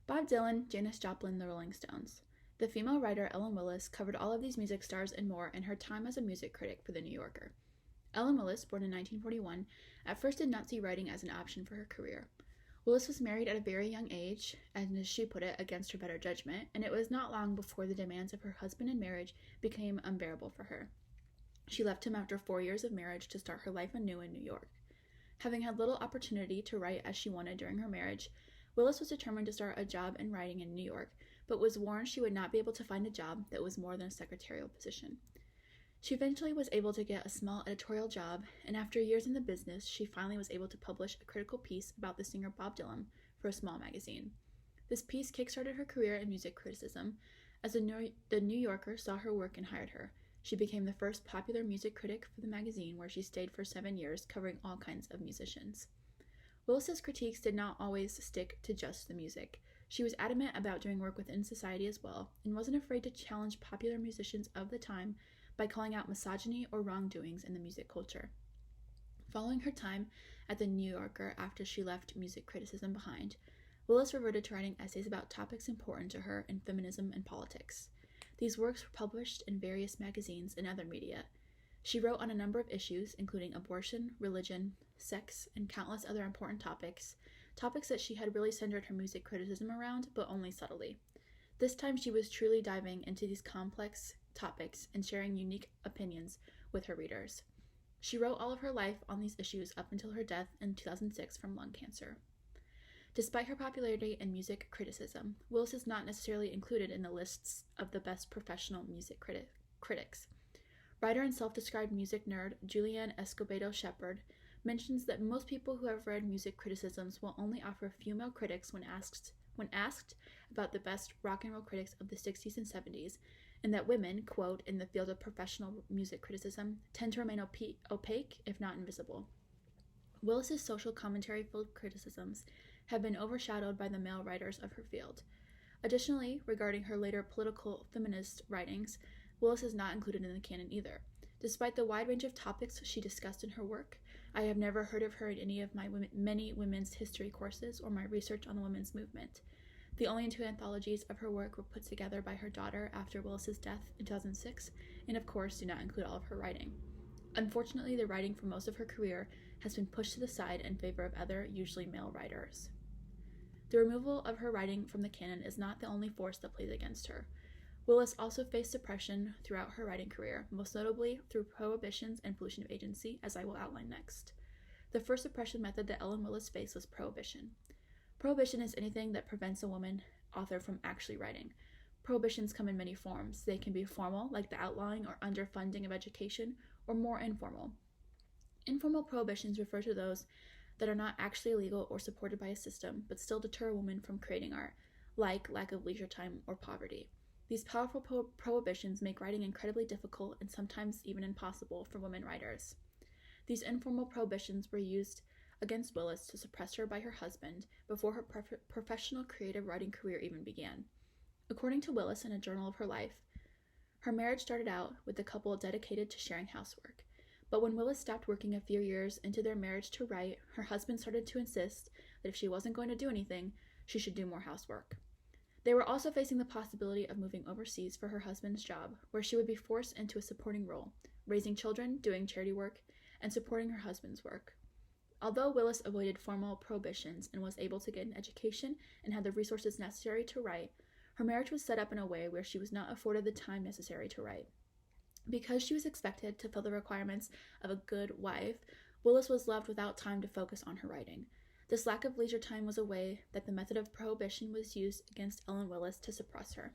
Bob Dylan, Janis Joplin, the Rolling Stones. The female writer Ellen Willis covered all of these music stars and more in her time as a music critic for The New Yorker. Ellen Willis, born in 1941, at first did not see writing as an option for her career. Willis was married at a very young age, and as she put it, against her better judgment, and it was not long before the demands of her husband in marriage became unbearable for her. She left him after 4 years of marriage to start her life anew in New York. Having had little opportunity to write as she wanted during her marriage, Willis was determined to start a job in writing in New York, but was warned she would not be able to find a job that was more than a secretarial position. She eventually was able to get a small editorial job, and after years in the business, she finally was able to publish a critical piece about the singer Bob Dylan for a small magazine. This piece kickstarted her career in music criticism, as the New Yorker saw her work and hired her. She became the first popular music critic for the magazine, where she stayed for 7 years, covering all kinds of musicians. Willis's critiques did not always stick to just the music. She was adamant about doing work within society as well, and wasn't afraid to challenge popular musicians of the time by calling out misogyny or wrongdoings in the music culture. Following her time at the New Yorker after she left music criticism behind, Willis reverted to writing essays about topics important to her in feminism and politics. These works were published in various magazines and other media. She wrote on a number of issues, including abortion, religion, sex, and countless other important topics that she had really centered her music criticism around, but only subtly. This time she was truly diving into these complex topics and sharing unique opinions with her readers. She wrote all of her life on these issues up until her death in 2006 from lung cancer. Despite her popularity in music criticism, Willis is not necessarily included in the lists of the best professional music critics. Writer and self-described music nerd Julianne Escobedo Shepard mentions that most people who have read music criticisms will only offer female critics when asked about the best rock and roll critics of the 60s and 70s, and that women, quote, in the field of professional music criticism, tend to remain opaque, if not invisible. Willis's social commentary-filled criticisms have been overshadowed by the male writers of her field. Additionally, regarding her later political feminist writings, Willis is not included in the canon either. Despite the wide range of topics she discussed in her work, I have never heard of her in any of my many women's history courses or my research on the women's movement. The only 2 anthologies of her work were put together by her daughter after Willis's death in 2006, and of course do not include all of her writing. Unfortunately, the writing for most of her career has been pushed to the side in favor of other, usually male writers. The removal of her writing from the canon is not the only force that plays against her. Willis also faced suppression throughout her writing career, most notably through prohibitions and pollution of agency, as I will outline next. The first suppression method that Ellen Willis faced was prohibition. Prohibition is anything that prevents a woman author from actually writing. Prohibitions come in many forms. They can be formal, like the outlawing or underfunding of education, or more informal. Informal prohibitions refer to those that are not actually illegal or supported by a system, but still deter a woman from creating art, like lack of leisure time or poverty. These powerful prohibitions make writing incredibly difficult and sometimes even impossible for women writers. These informal prohibitions were used against Willis to suppress her by her husband before her professional creative writing career even began. According to Willis in a journal of her life, her marriage started out with the couple dedicated to sharing housework. But when Willis stopped working a few years into their marriage to write, her husband started to insist that if she wasn't going to do anything, she should do more housework. They were also facing the possibility of moving overseas for her husband's job, where she would be forced into a supporting role, raising children, doing charity work, and supporting her husband's work. Although Willis avoided formal prohibitions and was able to get an education and had the resources necessary to write, her marriage was set up in a way where she was not afforded the time necessary to write. Because she was expected to fill the requirements of a good wife, Willis was left without time to focus on her writing. This lack of leisure time was a way that the method of prohibition was used against Ellen Willis to suppress her.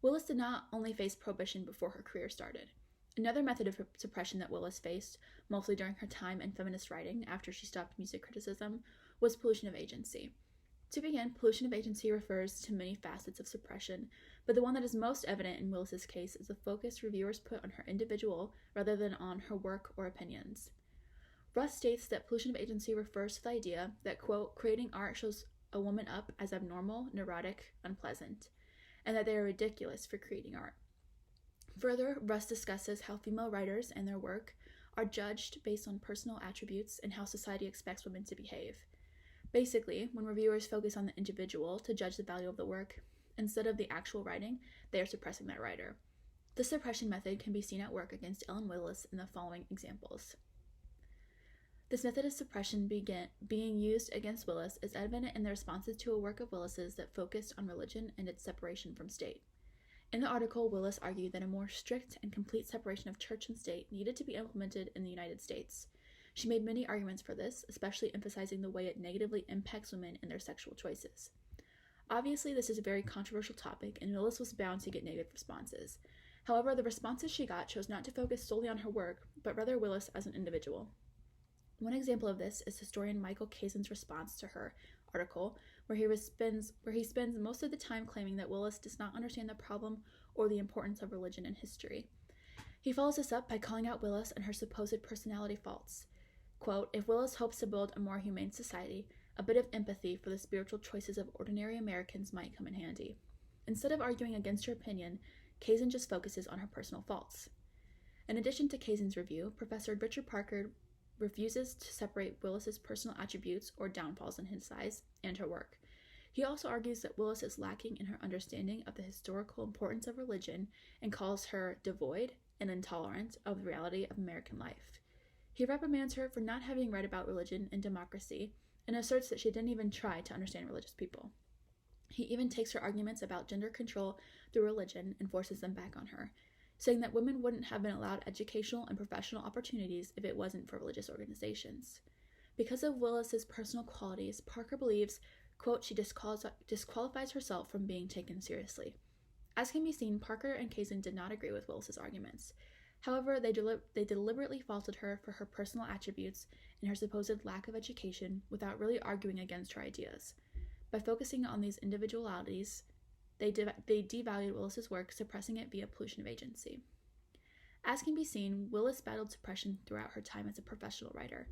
Willis did not only face prohibition before her career started. Another method of suppression that Willis faced, mostly during her time in feminist writing after she stopped music criticism, was pollution of agency. To begin, pollution of agency refers to many facets of suppression, but the one that is most evident in Willis's case is the focus reviewers put on her individual rather than on her work or opinions. Russ states that pollution of agency refers to the idea that, quote, creating art shows a woman up as abnormal, neurotic, unpleasant, and that they are ridiculous for creating art. Further, Russ discusses how female writers and their work are judged based on personal attributes and how society expects women to behave. Basically, when reviewers focus on the individual to judge the value of the work, instead of the actual writing, they are suppressing that writer. This suppression method can be seen at work against Ellen Willis in the following examples. This method of suppression being used against Willis is evident in the responses to a work of Willis's that focused on religion and its separation from state. In the article, Willis argued that a more strict and complete separation of church and state needed to be implemented in the United States. She made many arguments for this, especially emphasizing the way it negatively impacts women in their sexual choices. Obviously, this is a very controversial topic, and Willis was bound to get negative responses. However, the responses she got chose not to focus solely on her work, but rather Willis as an individual. One example of this is historian Michael Kazin's response to her article, where he spends most of the time claiming that Willis does not understand the problem or the importance of religion in history. He follows this up by calling out Willis and her supposed personality faults. Quote, "If Willis hopes to build a more humane society, a bit of empathy for the spiritual choices of ordinary Americans might come in handy." Instead of arguing against her opinion, Kazin just focuses on her personal faults. In addition to Kazin's review, Professor Richard Parker refuses to separate Willis's personal attributes or downfalls in his eyes and her work. He also argues that Willis is lacking in her understanding of the historical importance of religion and calls her devoid and intolerant of the reality of American life. He reprimands her for not having read about religion and democracy and asserts that she didn't even try to understand religious people. He even takes her arguments about gender control through religion and forces them back on her, saying that women wouldn't have been allowed educational and professional opportunities if it wasn't for religious organizations. Because of Willis's personal qualities, Parker believes, quote, she disqualifies herself from being taken seriously. As can be seen, Parker and Kazin did not agree with Willis's arguments. However, they deliberately faulted her for her personal attributes and her supposed lack of education without really arguing against her ideas. By focusing on these individualities, they devalued Willis's work, suppressing it via pollution of agency. As can be seen, Willis battled suppression throughout her time as a professional writer,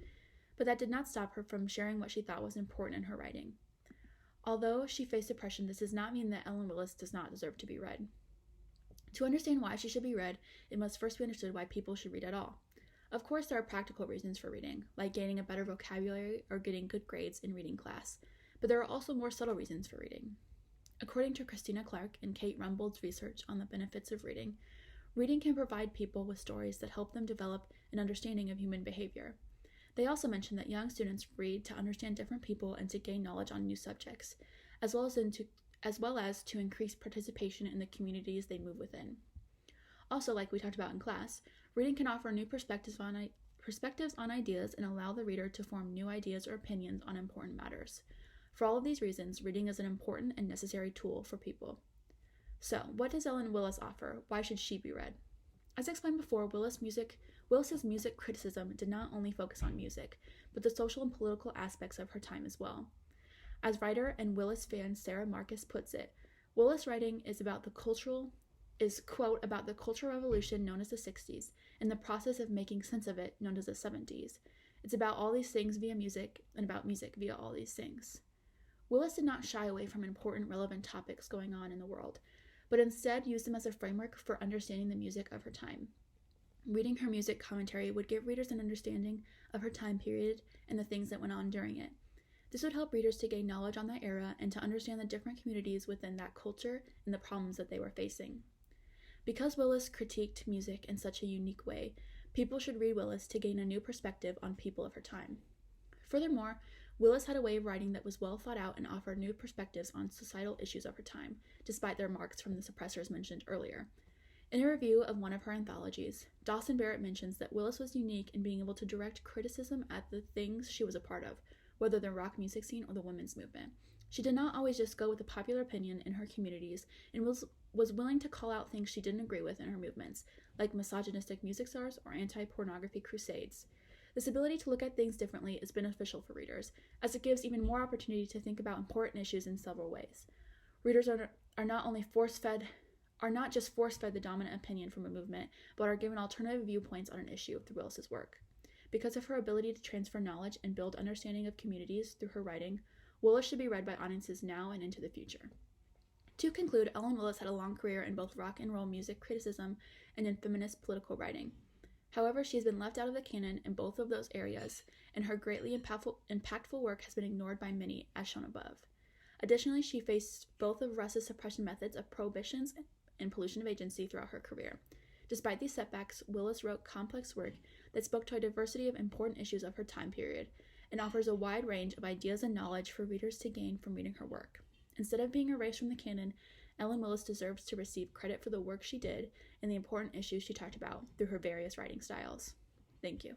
but that did not stop her from sharing what she thought was important in her writing. Although she faced suppression, this does not mean that Ellen Willis does not deserve to be read. To understand why she should be read, it must first be understood why people should read at all. Of course, there are practical reasons for reading, like gaining a better vocabulary or getting good grades in reading class, but there are also more subtle reasons for reading. According to Christina Clark and Kate Rumbold's research on the benefits of reading, reading can provide people with stories that help them develop an understanding of human behavior. They also mention that young students read to understand different people and to gain knowledge on new subjects, as well as to increase participation in the communities they move within. Also, like we talked about in class, reading can offer new perspectives on ideas and allow the reader to form new ideas or opinions on important matters. For all of these reasons, reading is an important and necessary tool for people. So, what does Ellen Willis offer? Why should she be read? As explained before, Willis's music criticism did not only focus on music, but the social and political aspects of her time as well. As writer and Willis fan Sarah Marcus puts it, Willis' writing is quote, about the cultural revolution known as the 60s and the process of making sense of it known as the 70s. It's about all these things via music and about music via all these things. Willis did not shy away from important relevant topics going on in the world, but instead used them as a framework for understanding the music of her time. Reading her music commentary would give readers an understanding of her time period and the things that went on during it. This would help readers to gain knowledge on that era and to understand the different communities within that culture and the problems that they were facing. Because Willis critiqued music in such a unique way, people should read Willis to gain a new perspective on people of her time. Furthermore, Willis had a way of writing that was well thought out and offered new perspectives on societal issues of her time, despite the remarks from the suppressors mentioned earlier. In a review of one of her anthologies, Dawson Barrett mentions that Willis was unique in being able to direct criticism at the things she was a part of, whether the rock music scene or the women's movement. She did not always just go with the popular opinion in her communities and was willing to call out things she didn't agree with in her movements, like misogynistic music stars or anti-pornography crusades. This ability to look at things differently is beneficial for readers, as it gives even more opportunity to think about important issues in several ways. Readers are not just force-fed the dominant opinion from a movement, but are given alternative viewpoints on an issue through Willis's work. Because of her ability to transfer knowledge and build understanding of communities through her writing, Willis should be read by audiences now and into the future. To conclude, Ellen Willis had a long career in both rock and roll music criticism and in feminist political writing. However, she has been left out of the canon in both of those areas, and her greatly impactful work has been ignored by many, as shown above. Additionally, she faced both of Russ's suppression methods of prohibitions and pollution of agency throughout her career. Despite these setbacks, Willis wrote complex work that spoke to a diversity of important issues of her time period and offers a wide range of ideas and knowledge for readers to gain from reading her work. Instead of being erased from the canon, Ellen Willis deserves to receive credit for the work she did and the important issues she talked about through her various writing styles. Thank you.